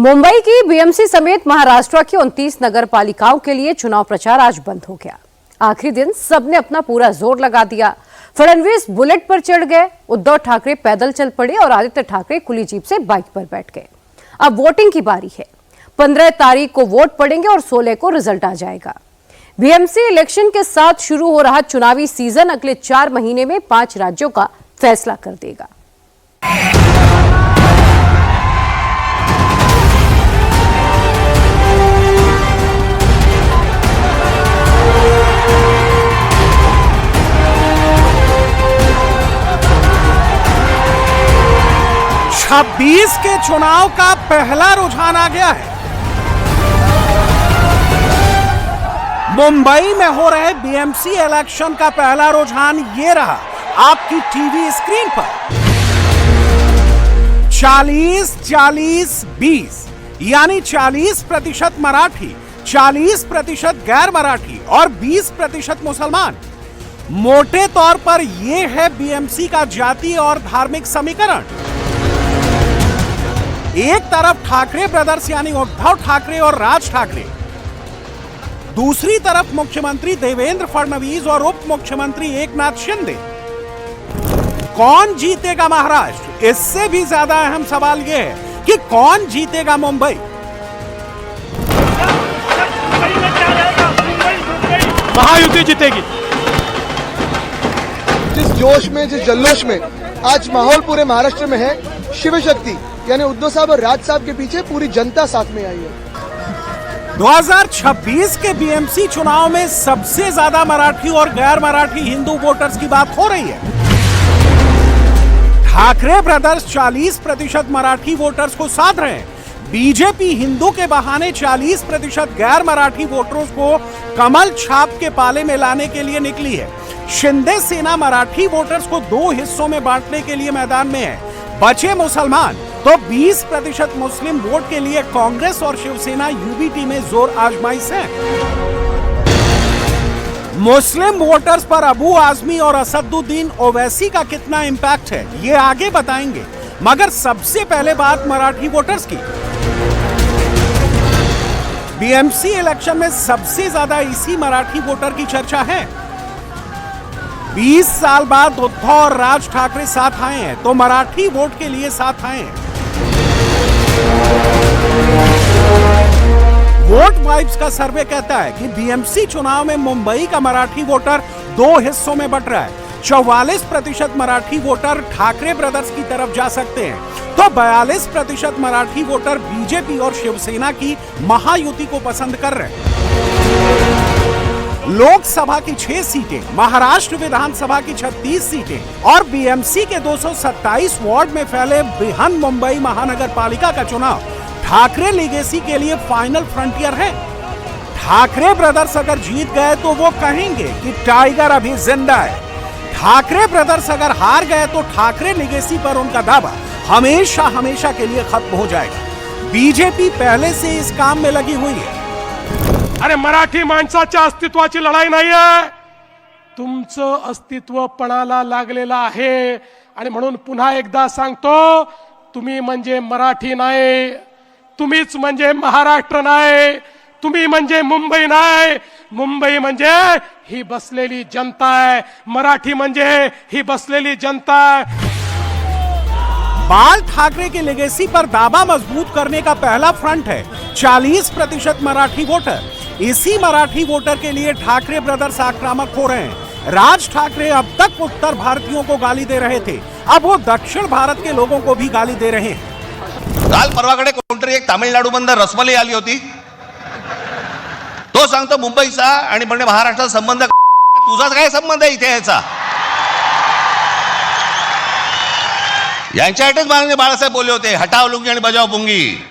मुंबई की बीएमसी समेत महाराष्ट्र की 29 नगर पालिकाओं के लिए चुनाव प्रचार आज बंद हो गया। आखिरी दिन सबने अपना पूरा जोर लगा दिया। फडणवीस बुलेट पर चढ़ गए, उद्धव ठाकरे पैदल चल पड़े और आदित्य ठाकरे खुली जीप से बाइक पर बैठ गए। अब वोटिंग की बारी है। 15 तारीख को वोट पड़ेंगे और 16 को रिजल्ट आ जाएगा। बीएमसी इलेक्शन के साथ शुरू हो रहा चुनावी सीजन अगले 4 महीने में 5 राज्यों का फैसला कर देगा। छब्बीस के चुनाव का पहला रुझान आ गया है। मुंबई में हो रहे बीएमसी इलेक्शन का पहला रुझान ये रहा आपकी टीवी स्क्रीन पर। 40-40-20 यानी 40% मराठी, 40% गैर मराठी और 20% मुसलमान। मोटे तौर पर यह है बीएमसी का जातीय और धार्मिक समीकरण। एक तरफ ठाकरे ब्रदर्स यानी उद्धव ठाकरे और राज ठाकरे, दूसरी तरफ मुख्यमंत्री देवेंद्र फडणवीस और उप मुख्यमंत्री एकनाथ शिंदे। कौन जीतेगा महाराष्ट्र? इससे भी ज्यादा अहम सवाल यह है कि कौन जीतेगा मुंबई। महायुति जीतेगी। जिस जोश में, जिस जल्लोश में आज माहौल पूरे महाराष्ट्र में है, शिव शक्ति यानी उद्धव साहब और राज साहब के पीछे पूरी जनता साथ में आई है। 2026 के बीएमसी चुनाव में सबसे ज्यादा मराठी और गैर मराठी हिंदू वोटर्स की बात हो रही है। ठाकरे ब्रदर्स 40% मराठी वोटर्स को साध रहे हैं। बीजेपी हिंदू के बहाने 40% गैर मराठी वोटरों को कमल छाप के पाले में लाने के लिए निकली है। शिंदे सेना मराठी वोटर्स को 2 हिस्सों में बांटने के लिए मैदान में है। बचे मुसलमान तो 20% मुस्लिम वोट के लिए कांग्रेस और शिवसेना यूबीटी में जोर आजमाइश है। मुस्लिम वोटर्स पर अबू आजमी और असदुद्दीन ओवैसी का कितना इंपैक्ट है ये आगे बताएंगे, मगर सबसे पहले बात मराठी वोटर्स की। बीएमसी इलेक्शन में सबसे ज्यादा इसी मराठी वोटर की चर्चा है। 20 साल बाद उद्धव और राज ठाकरे साथ आए हैं तो मराठी वोट के लिए साथ आए हैं। वोट वाइब्स का सर्वे कहता है कि बीएमसी चुनाव में मुंबई का मराठी वोटर 2 हिस्सों में बंट रहा है। 44% मराठी वोटर ठाकरे ब्रदर्स की तरफ जा सकते हैं तो 42% मराठी वोटर बीजेपी और शिवसेना की महायुति को पसंद कर रहे हैं। लोकसभा की 6 सीटें, महाराष्ट्र विधानसभा की 36 सीटें और बीएमसी के 227 वार्ड में फैले बृहन मुंबई महानगर पालिका का चुनाव ठाकरे लीगेसी के लिए फाइनल फ्रंटियर है। ठाकरे ब्रदर्स अगर जीत गए तो वो कहेंगे कि टाइगर अभी जिंदा है। ठाकरे ब्रदर्स अगर हार गए तो ठाकरे लीगेसी पर उनका दावा हमेशा हमेशा के लिए खत्म हो जाएगा। बीजेपी पहले से इस काम में लगी हुई है। अरे मराठी माणसाच्या अस्तित्वाची लढाई नाहीये, तुमचं अस्तित्व पणाला लागलेला आहे आणि म्हणून पुन्हा एकदा सांगतो, तुम्ही म्हणजे मराठी नाही, तुम्हीच म्हणजे महाराष्ट्र नाही, तुम्ही म्हणजे मुंबई नाही, मुंबई म्हणजे ही बसलेली जनता आहे, मराठी म्हणजे ही बसलेली जनता आहे। बाल ठाकरे के लेगेसी पर दावा मजबूत करने का पहला फ्रंट है 40% मराठी वोटर। इसी मराठी वोटर के लिए ठाकरे ब्रदर्स आक्रामक हो रहे हैं। राज ठाकरे अब तक उत्तर भारतीयों को गाली दे रहे थे, अब वो दक्षिण भारत के लोगों को भी गाली दे रहे हैं। काल परवाकडे कोणतरी एक तामिळनाडू बंद रसमलाई आली होती, तो सांगतो मुंबईचा आणि म्हणजे महाराष्ट्राचा संबंध, तुझा काय संबंध आहे इथे याचा? यांच्यासाठीच माननीय बाळासाहेब बोलले होते, हटाओ लुंगी आणि बजाओ पुंगी।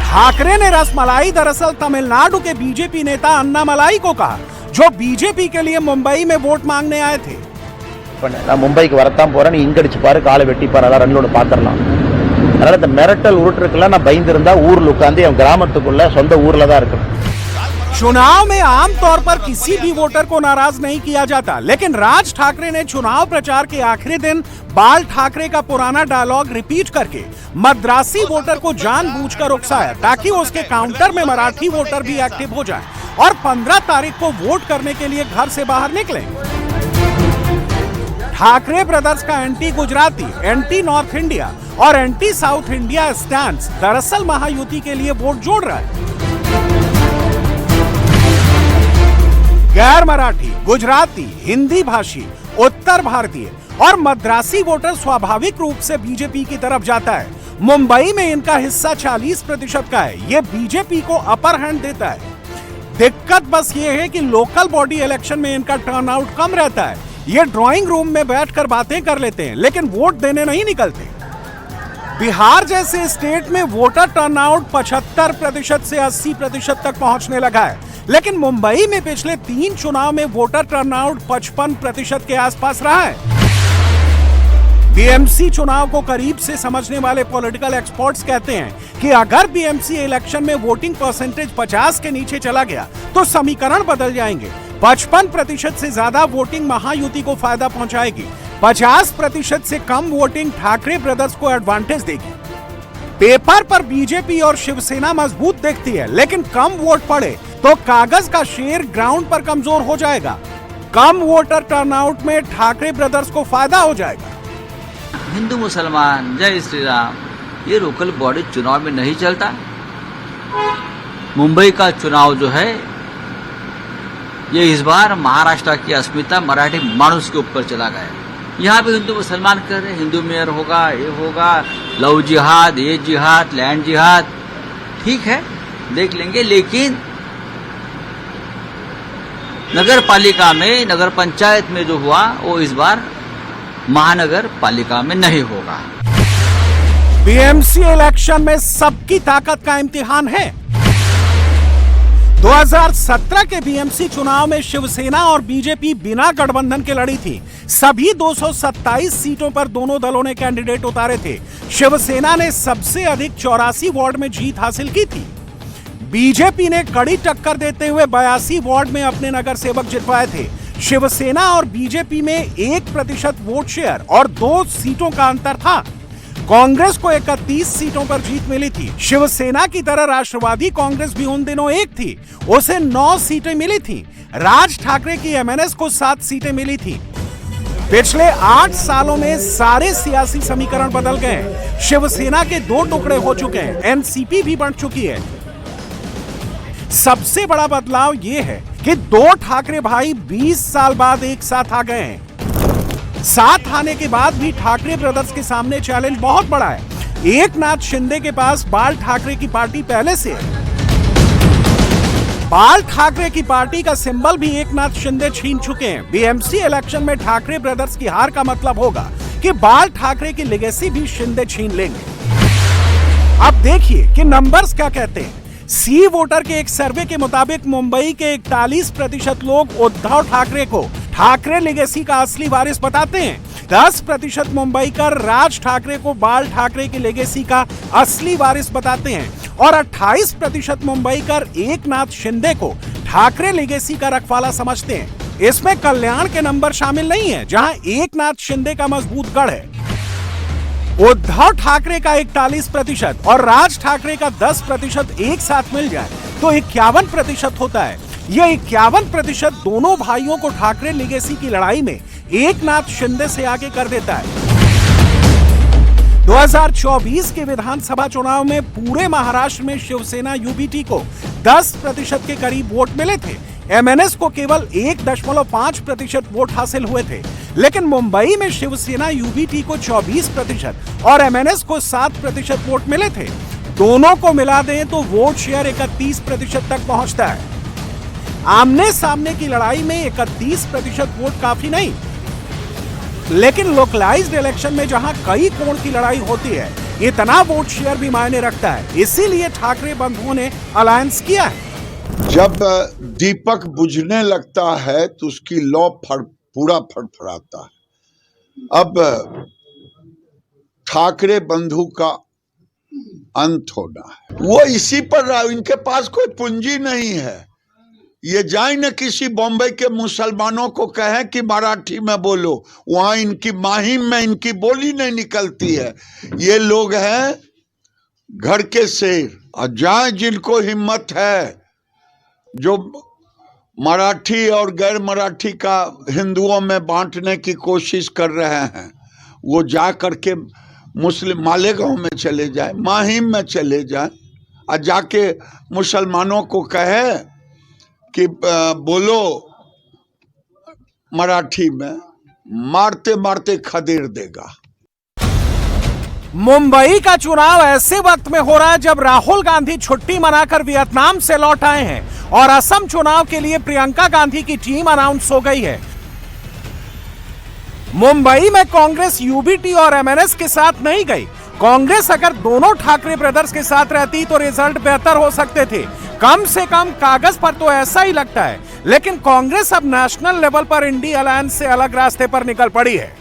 ठाकरे ने रसमलाई दरअसल तमिलनाडु के बीजेपी नेता अन्नामलाई को कहा, जो बीजेपी के लिए मुंबई में वोट मांगने आए थे। மும்பைக்கு வரத்தான் போறேன், இங்கடிச்சு பாரு, காலை வெட்டி பாரு, அதான் ரன்லோட பாத்திரலாம். அதனால இந்த மிரட்டல் உருட்டுறதுக்குலாம் நான் பயந்துருந்தா ஊர்ல உட்காந்து என் கிராமத்துக்குள்ள சொந்த ஊர்ல தான் இருக்கணும். चुनाव में आमतौर पर किसी भी वोटर को नाराज नहीं किया जाता, लेकिन राज ठाकरे ने चुनाव प्रचार के आखिरी दिन बाल ठाकरे का पुराना डायलॉग रिपीट करके मद्रासी वोटर को जानबूझकर उकसाया ताकि उसके काउंटर में मराठी वोटर भी एक्टिव हो जाए और 15 तारीख को वोट करने के लिए घर से बाहर निकले। ठाकरे ब्रदर्स का anti Gujarati, anti north India और एंटी साउथ इंडिया स्टैंड्स दरअसल महायुति के लिए वोट जोड़ रहा है। गैर मराठी, गुजराती, हिंदी भाषी, उत्तर भारतीय और मद्रासी वोटर स्वाभाविक रूप से बीजेपी की तरफ जाता है। मुंबई में इनका हिस्सा 40% का है। ये बीजेपी को अपर हैंड देता है। दिक्कत बस ये है कि लोकल बॉडी इलेक्शन में इनका टर्नआउट कम रहता है। ये ड्राइंग रूम में बैठकर बातें कर लेते हैं, लेकिन वोट देने नहीं निकलते। बिहार जैसे स्टेट में वोटर टर्नआउट 75% से 80% तक पहुंचने लगा है, लेकिन मुंबई में पिछले 3 चुनाव में वोटर टर्नआउट 55% के आसपास रहा है। बीएमसी चुनाव को करीब से समझने वाले पॉलिटिकल एक्सपर्ट्स कहते हैं कि अगर बीएमसी इलेक्शन में वोटिंग परसेंटेज 50 के नीचे चला गया तो समीकरण बदल जाएंगे। 55% से ज्यादा वोटिंग महायुति को फायदा पहुंचाएगी। 50% से कम वोटिंग ठाकरे ब्रदर्स को एडवांटेज देगी। पेपर पर बीजेपी और शिवसेना मजबूत दिखती है, लेकिन कम वोट पड़े तो कागज का शेर ग्राउंड पर कमजोर हो जाएगा। कम वोटर टर्नआउट में ठाकरे ब्रदर्स को फायदा हो जाएगा। हिंदू मुसलमान, जय श्री राम, ये लोकल बॉडी चुनाव में नहीं चलता। मुंबई का चुनाव जो है ये इस बार महाराष्ट्र की अस्मिता मराठी मानुस के ऊपर चला गया। यहाँ पे हिंदू मुसलमान कर रहे, हिंदू मेयर होगा, ये होगा, लव जिहाद, ये जिहाद, लैंड जिहाद, ठीक है देख लेंगे, लेकिन नगर पालिका में, नगर पंचायत में जो हुआ वो इस बार महानगर पालिका में नहीं होगा। बीएमसी इलेक्शन में सबकी ताकत का इम्तिहान है। 2017 के बीएमसी चुनाव में शिवसेना और बीजेपी बिना गठबंधन के लड़ी थी। सभी 227 सीटों पर दोनों दलों ने कैंडिडेट उतारे थे। शिवसेना ने सबसे अधिक 84 वार्ड में जीत हासिल की थी। बीजेपी ने कड़ी टक्कर देते हुए 82 वार्ड में अपने नगर सेवक जितवाए थे। शिवसेना और बीजेपी में 1% वोट शेयर और 2 सीटों का अंतर था। कांग्रेस को 31 सीटों पर जीत मिली थी। शिवसेना की तरह राष्ट्रवादी कांग्रेस भी उन दिनों एक थी, उसे 9 सीटें मिली थी। राज ठाकरे की एमएनएस को 7 सीटें मिली थी। पिछले 8 सालों में सारे सियासी समीकरण बदल गए। शिवसेना के 2 टुकड़े हो चुके हैं, एनसीपी भी बढ़ चुकी है। सबसे बड़ा बदलाव यह है कि 2 ठाकरे भाई 20 साल बाद एक साथ आ गए हैं। साथ आने के बाद भी ठाकरे ब्रदर्स के सामने चैलेंज बहुत बड़ा है। एकनाथ शिंदे के पास बाल ठाकरे की पार्टी पहले से है। बाल ठाकरे की पार्टी का सिंबल भी एकनाथ शिंदे छीन चुके हैं। बीएमसी इलेक्शन में ठाकरे ब्रदर्स की हार का मतलब होगा कि बाल ठाकरे की लेगेसी भी शिंदे छीन लेंगे। अब देखिए कि नंबर्स क्या कहते हैं। सी वोटर के एक सर्वे के मुताबिक मुंबई के 41% लोग उद्धव ठाकरे को ठाकरे लेगेसी का असली वारिस बताते हैं। 10% मुंबईकर राज ठाकरे को बाल ठाकरे की लेगेसी का असली वारिस बताते हैं और 28% मुंबईकर एकनाथ शिंदे को ठाकरे लेगेसी का रखवाला समझते हैं। इसमें कल्याण के नंबर शामिल नहीं है, जहां एकनाथ शिंदे का मजबूत गढ़ है। उद्धव ठाकरे का 41% और राज ठाकरे का 10% एक साथ मिल जाए तो 51% होता है। यह 51% दोनों भाइयों को ठाकरे लेगेसी की लड़ाई में एकनाथ शिंदे से आगे कर देता है। 2024 के विधानसभा चुनाव में पूरे महाराष्ट्र में शिवसेना यूबीटी को 10% के करीब वोट मिले थे। एमएनएस को केवल 1.5% वोट हासिल हुए थे, लेकिन मुंबई में शिवसेना यूबीटी को 24% और एमएनएस को 7% वोट मिले थे। दोनों को मिला दें तो वोट शेयर 31% तक पहुंचता है। आमने सामने की लड़ाई में 31% वोट काफी नहीं, लेकिन लोकलाइज्ड इलेक्शन में जहां कई कोण की लड़ाई होती है, इतना वोट शेयर भी मायने रखता है। इसीलिए ठाकरे बंधुओं ने अलायंस किया है। जब दीपक बुझने लगता है तो उसकी लौ पूरा फड़फड़ाता है। अब ठाकरे बंधु का अंत होना है। वो इसी पर रहा, इनके पास कोई पूंजी नहीं है। ये जाए न किसी बॉम्बे के मुसलमानों को कहें कि मराठी में बोलो, वहां इनकी माहिम में इनकी बोली नहीं निकलती है। ये लोग हैं घर के शेर। और जाए जिनको हिम्मत है, जो मराठी और गैर मराठी का हिंदुओं में बांटने की कोशिश कर रहे हैं, वो जा करके मुस्लिम मालेगांव में चले जाए, माहिम में चले जाए और जाके मुसलमानों को कहे कि बोलो मराठी में, मारते मारते खदेड़ देगा। मुंबई का चुनाव ऐसे वक्त में हो रहा है जब राहुल गांधी छुट्टी मनाकर वियतनाम से लौट आए हैं और असम चुनाव के लिए प्रियंका गांधी की टीम अनाउंस हो गई है। मुंबई में कांग्रेस यूबीटी और एमएनएस के साथ नहीं गई। कांग्रेस अगर दोनों ठाकरे ब्रदर्स के साथ रहती तो रिजल्ट बेहतर हो सकते थे, कम से कम कागज पर तो ऐसा ही लगता है। लेकिन कांग्रेस अब नेशनल लेवल पर इंडी अलायंस से अलग रास्ते पर निकल पड़ी है।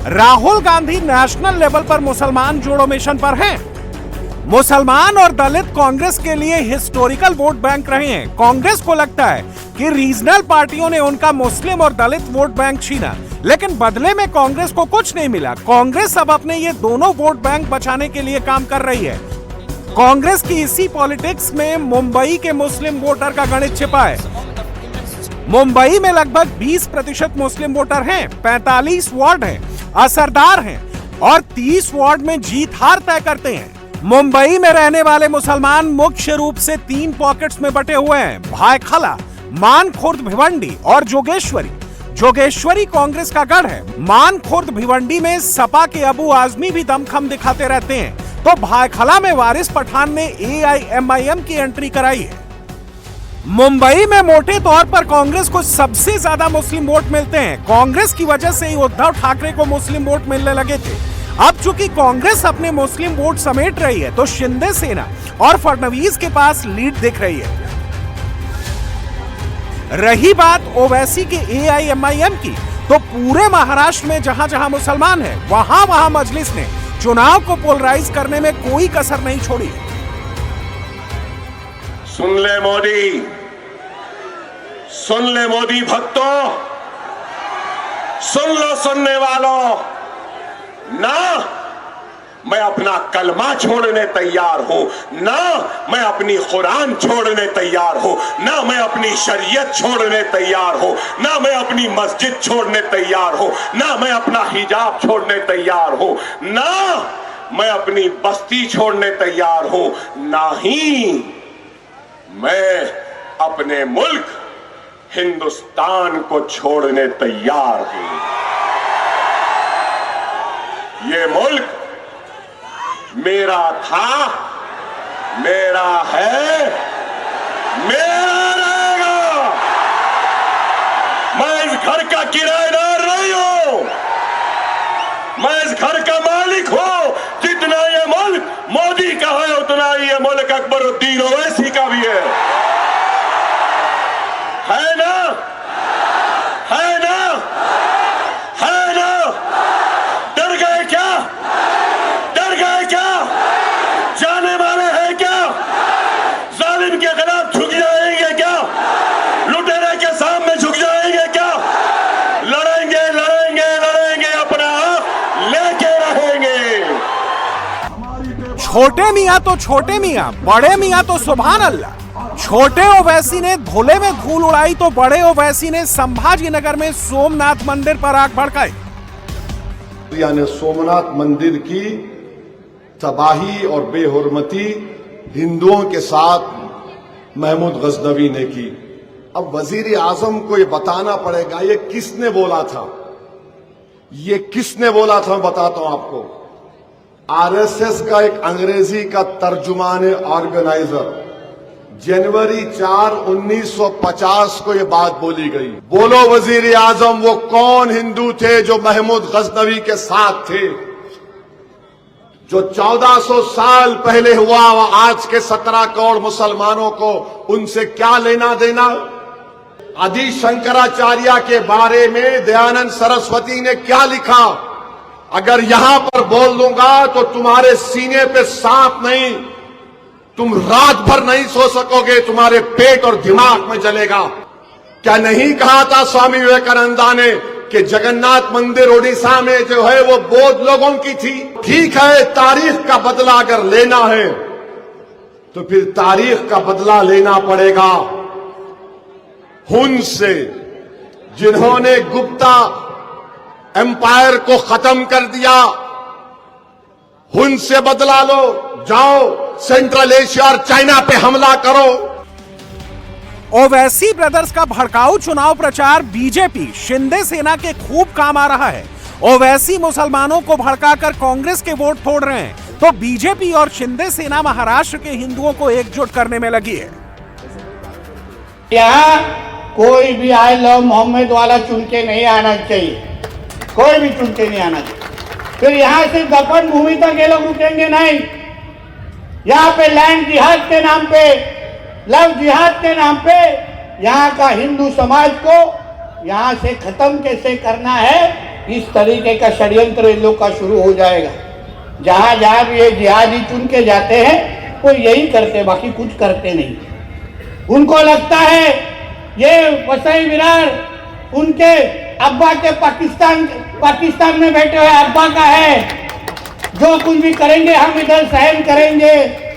राहुल गांधी नेशनल लेवल पर मुसलमान जोड़ो मिशन पर हैं। मुसलमान और दलित कांग्रेस के लिए हिस्टोरिकल वोट बैंक रहे हैं। कांग्रेस को लगता है कि रीजनल पार्टियों ने उनका मुस्लिम और दलित वोट बैंक छीना, लेकिन बदले में कांग्रेस को कुछ नहीं मिला। कांग्रेस अब अपने ये दोनों वोट बैंक बचाने के लिए काम कर रही है। कांग्रेस की इसी पॉलिटिक्स में मुंबई के मुस्लिम वोटर का गणित छिपा है। मुंबई में लगभग 20% मुस्लिम वोटर हैं, 45 वार्ड हैं, असरदार हैं और 30 वार्ड में जीत हार तय करते हैं। मुंबई में रहने वाले मुसलमान मुख्य रूप से 3 पॉकेट्स में बटे हुए हैं: भायखला, मानखुर्द, भिवंडी और जोगेश्वरी। जोगेश्वरी कांग्रेस का गढ़ है। मानखुर्द भिवंडी में सपा के अबू आजमी भी दमखम दिखाते रहते हैं, तो भायखला में वारिस पठान ने AIMIM की एंट्री कराई है। मुंबई में मोटे तौर पर कांग्रेस को सबसे ज्यादा मुस्लिम वोट मिलते हैं। कांग्रेस की वजह से ही उद्धव ठाकरे को मुस्लिम वोट मिलने लगे थे। अब चूंकि कांग्रेस अपने मुस्लिम वोट समेट रही है, तो शिंदे सेना और फडणवीस के पास लीड दिख रही है। रही बात ओवैसी के AIMIM की, तो पूरे महाराष्ट्र में जहां जहां मुसलमान हैं, वहां वहां मजलिस ने चुनाव को पोलराइज करने में कोई कसर नहीं छोड़ी। सुन ले मोदी, सुन ले मोदी भक्तों, सुन लो सुनने वालों, ना मैं अपना कलमा छोड़ने तैयार हूं, ना मैं अपनी कुरान छोड़ने तैयार हूं, ना मैं अपनी शरीयत छोड़ने तैयार हूं, ना मैं अपनी मस्जिद छोड़ने तैयार हूं, ना मैं अपना हिजाब छोड़ने तैयार हूं, ना मैं अपनी बस्ती छोड़ने तैयार हूं, ना ही मैं अपने मुल्क हिंदुस्तान को छोड़ने तैयार हूं। ये मुल्क मेरा था, मेरा है, मेरा रहेगा। मैं इस घर का किराएदार नहीं हूं, मैं इस घर का मालिक हूं। जितना ये मुल्क मोदी का है, उतना ही ये मुल्क अकबरुद्दीन ओवैसी का भी है ना? है ना? है ना? डर गए क्या? डर गए क्या? जाने वाले हैं क्या? जालिम के खिलाफ झुक जाएंगे क्या? लुटेरे के सामने झुक जाएंगे क्या? लड़ेंगे लड़ेंगे लड़ेंगे, अपना हक लेके रहेंगे। छोटे मियां तो छोटे मियां, बड़े मियां तो सुभान अल्लाह। छोटे ओवैसी ने धुले में धूल उड़ाई तो बड़े ओवैसी ने संभाजी नगर में सोमनाथ मंदिर पर आग भड़काई। यानी सोमनाथ मंदिर की तबाही और बेहुरमती हिंदुओं के साथ महमूद गजनवी ने की। अब वजीर आजम को ये बताना पड़ेगा ये किसने बोला था, ये किसने बोला था। मैं बताता हूं आपको। आरएसएस का एक अंग्रेजी का तर्जुमान ऑर्गेनाइजर जनवरी 4, 1950 को ये बात बोली गई। बोलो वजीर आजम वो कौन हिंदू थे जो महमूद गजनवी के साथ थे? जो 1400 साल पहले हुआ वह आज के 17 करोड़ मुसलमानों को उनसे क्या लेना देना? आदि शंकराचार्य के बारे में दयानंद सरस्वती ने क्या लिखा? अगर यहां पर बोल दूंगा तो तुम्हारे सीने पे सांप नहीं तुम रात भर नहीं सो सकोगे, तुम्हारे पेट और दिमाग में जलेगा। क्या नहीं कहा था स्वामी विवेकानंदा ने कि जगन्नाथ मंदिर ओडिशा में जो है वो बौद्ध लोगों की थी। ठीक है, तारीख का बदला अगर लेना है तो फिर तारीख का बदला लेना पड़ेगा हुन से, जिन्होंने गुप्ता एम्पायर को खत्म कर दिया। हुन से बदला लो, जाओ सेंट्रल एशिया और चाइना पे हमला करो। ओवैसी ब्रदर्स का भड़काऊ चुनाव प्रचार बीजेपी शिंदे सेना के खूब काम आ रहा है। ओवैसी मुसलमानों को भड़काकर कांग्रेस के वोट फोड़ रहे हैं, तो बीजेपी और शिंदे सेना महाराष्ट्र के हिंदुओं को एकजुट करने में लगी है। यहाँ कोई भी आई लव मोहम्मद वाला चुन के नहीं आना चाहिए, कोई भी चुन के नहीं आना चाहिए। फिर यहाँ सिर्फ दफन भूमि तक ये लोग रुकेंगे नहीं। यहाँ पे लैंड जिहाद के नाम पे, लव जिहाद के नाम पे यहाँ का हिंदू समाज को यहाँ से खत्म कैसे करना है, इस तरीके का षड्यंत्र इन लोग का शुरू हो जाएगा। जहाँ जहाँ भी ये जिहादी चुन के जाते हैं वो यही करते, बाकी कुछ करते नहीं। उनको लगता है ये वसई विरार उनके अब्बा के पाकिस्तान में बैठे हुए अब्बा का है, जो कुछ भी करेंगे हम इधर सहन करेंगे।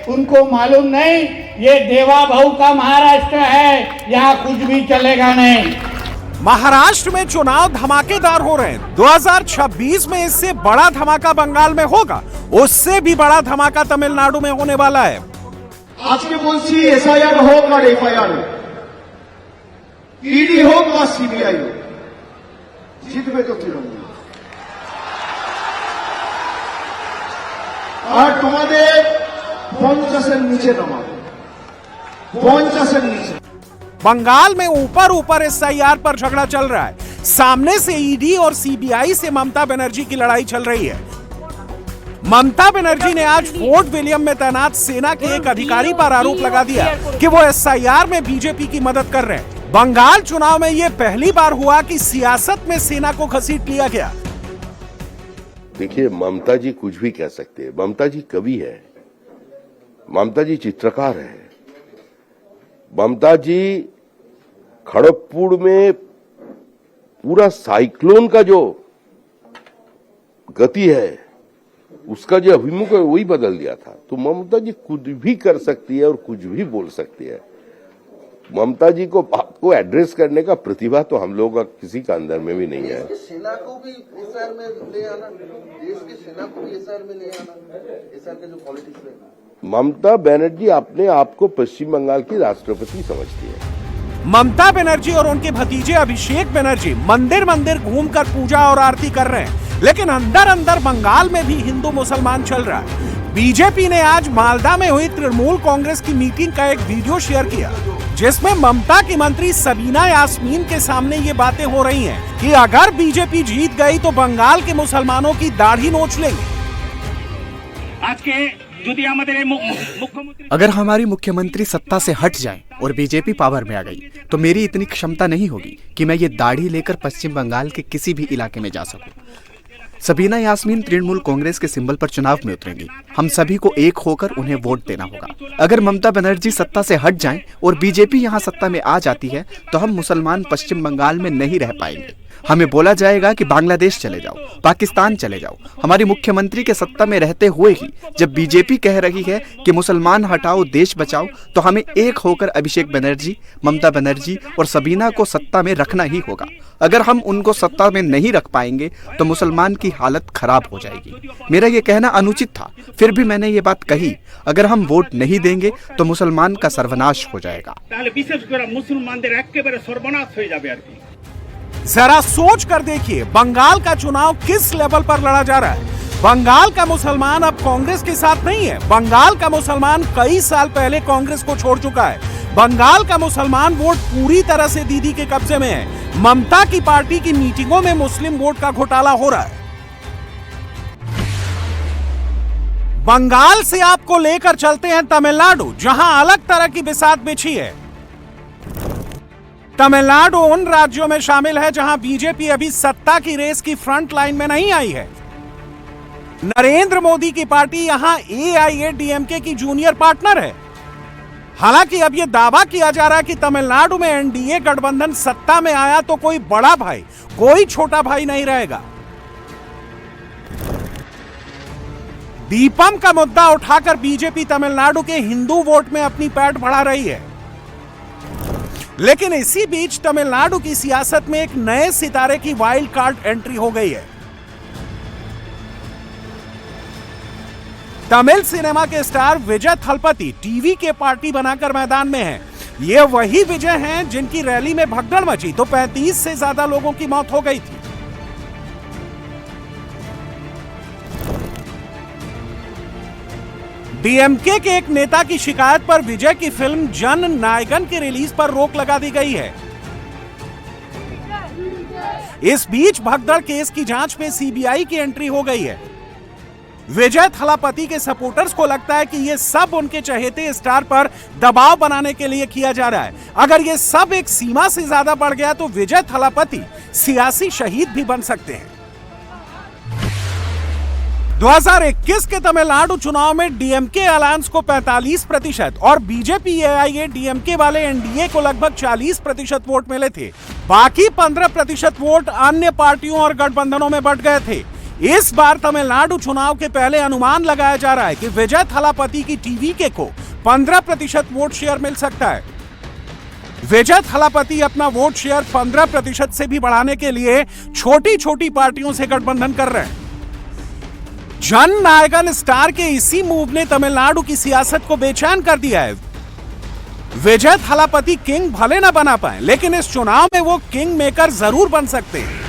उनको मालूम नहीं ये देवा भाऊ का महाराष्ट्र है, यहाँ कुछ भी चलेगा नहीं। महाराष्ट्र में चुनाव धमाकेदार हो रहे हैं। 2026 में इससे बड़ा धमाका बंगाल में होगा, उससे भी बड़ा धमाका तमिलनाडु में होने वाला है। आज के बोलছি एसआईआर হোক আর এফআইআর হোক, ইডি হোক বা সিবিআই হোক, জিতবে তো তৃণমূল। আর তোমাদের 50-এর নিচে নামাবে, 50-এর নিচে। बंगाल में ऊपर ऊपर एसआईआर पर झगड़ा चल रहा है। सामने से ईडी और सीबीआई से ममता बनर्जी की लड़ाई चल रही है। ममता बनर्जी ने आज फोर्ट विलियम में तैनात सेना के एक अधिकारी पर आरोप लगा दिया कि वो एसआईआर में बीजेपी की मदद कर रहे हैं। बंगाल चुनाव में यह पहली बार हुआ कि सियासत में सेना को घसीट लिया गया। देखिए, ममता जी कुछ भी कह सकते हैं। ममता जी कवि है, ममता जी चित्रकार है। ममता जी खड़गपुर में पूरा साइक्लोन का जो गति है, उसका जो अभिमुख है वही बदल दिया था। तो ममता जी कुछ भी कर सकती है और कुछ भी बोल सकती है। ममता जी को आपको एड्रेस करने का प्रतिभा तो हम लोगों का किसी का अंदर में भी नहीं है। सेना को भी एसआर में ले आना, देश की सेना को भी एसआर में ले आना, एसआर के जो पॉलिटिक्स है। ममता बनर्जी अपने आप को पश्चिम बंगाल की राष्ट्रपति समझती है। ममता बनर्जी और उनके भतीजे अभिषेक बनर्जी मंदिर मंदिर घूमकर पूजा और आरती कर रहे हैं, लेकिन अंदर अंदर बंगाल में भी हिंदू मुसलमान चल रहा है। बीजेपी ने आज मालदा में हुई तृणमूल कांग्रेस की मीटिंग का एक वीडियो शेयर किया, जिसमें ममता की मंत्री सबीना यास्मीन के सामने ये बातें हो रही हैं कि अगर बीजेपी जीत गई तो बंगाल के मुसलमानों की दाढ़ी नोच लेंगे। आज के अगर हमारी मुख्यमंत्री सत्ता से हट जाए और बीजेपी पावर में आ गई तो मेरी इतनी क्षमता नहीं होगी कि मैं ये दाढ़ी लेकर पश्चिम बंगाल के किसी भी इलाके में जा सकूं। सबीना यास्मीन तृणमूल कांग्रेस के सिंबल पर चुनाव में उतरेंगी। हम सभी को एक होकर उन्हें वोट देना होगा। अगर ममता बनर्जी सत्ता से हट जाएं और बीजेपी यहां सत्ता में आ जाती है तो हम मुसलमान पश्चिम बंगाल में नहीं रह पाएंगे। हमें बोला जाएगा कि बांग्लादेश चले जाओ, पाकिस्तान चले जाओ। हमारी मुख्यमंत्री के सत्ता में रहते हुए ही जब बीजेपी कह रही है कि मुसलमान हटाओ देश बचाओ, तो हमें एक होकर अभिषेक बनर्जी, ममता बनर्जी और सबीना को सत्ता में रखना ही होगा। अगर हम उनको सत्ता में नहीं रख पाएंगे तो मुसलमान की हालत खराब हो जाएगी। मेरा ये कहना अनुचित था, फिर भी मैंने ये बात कही। अगर हम वोट नहीं देंगे तो मुसलमान का सर्वनाश हो जाएगा। जरा सोच कर देखिए, बंगाल का चुनाव किस लेवल पर लड़ा जा रहा है। बंगाल का मुसलमान अब कांग्रेस के साथ नहीं है। बंगाल का मुसलमान कई साल पहले कांग्रेस को छोड़ चुका है। बंगाल का मुसलमान वोट पूरी तरह से दीदी के कब्जे में है। ममता की पार्टी की मीटिंगों में मुस्लिम वोट का घोटाला हो रहा है। बंगाल से आपको लेकर चलते हैं तमिलनाडु, जहां अलग तरह की बिसात बिछी है। तमिलनाडु उन राज्यों में शामिल है जहां बीजेपी अभी सत्ता की रेस की फ्रंट लाइन में नहीं आई है। नरेंद्र मोदी की पार्टी यहां एआईएडीएमके की जूनियर पार्टनर है। हालांकि अब यह दावा किया जा रहा है कि तमिलनाडु में एनडीए गठबंधन सत्ता में आया तो कोई बड़ा भाई, कोई छोटा भाई नहीं रहेगा। दीपम का मुद्दा उठाकर बीजेपी तमिलनाडु के हिंदू वोट में अपनी पैठ बढ़ा रही है। लेकिन इसी बीच तमिलनाडु की सियासत में एक नए सितारे की वाइल्ड कार्ड एंट्री हो गई है। तमिल सिनेमा के स्टार विजय थलपति टीवी के पार्टी बनाकर मैदान में हैं। ये वही विजय हैं जिनकी रैली में भगदड़ मची तो 35 से ज्यादा लोगों की मौत हो गई थी। डीएमके के एक नेता की शिकायत पर विजय की फिल्म जन नायकन की रिलीज पर रोक लगा दी गई है। इस बीच भगदड़ केस की जांच में सीबीआई की एंट्री हो गई है। विजय थलापति के सपोर्टर्स को लगता है कि यह सब उनके चहेते स्टार पर दबाव बनाने के लिए किया जा रहा है। अगर यह सब एक सीमा से ज्यादा बढ़ गया तो विजय थलापति सियासी शहीद भी बन सकते हैं। 2021 के तमिलनाडु चुनाव में डीएमके अलायंस को 45% और बीजेपी एआईएडीएमके वाले एनडीए को लगभग 40% वोट मिले थे। बाकी 15% वोट अन्य पार्टियों और गठबंधनों में बंट गए थे। इस बार तमिलनाडु चुनाव के पहले अनुमान लगाया जा रहा है कि विजय थलापति की टीवीके को 15% वोट शेयर मिल सकता है। विजय थलापति अपना वोट शेयर 15% से भी बढ़ाने के लिए छोटी छोटी पार्टियों से गठबंधन कर रहे हैं। जन नायकन स्टार के इसी मूव ने तमिलनाडु की सियासत को बेचैन कर दिया है। विजय थलापति किंग भले न बना पाए, लेकिन इस चुनाव में वो किंग मेकर जरूर बन सकते हैं।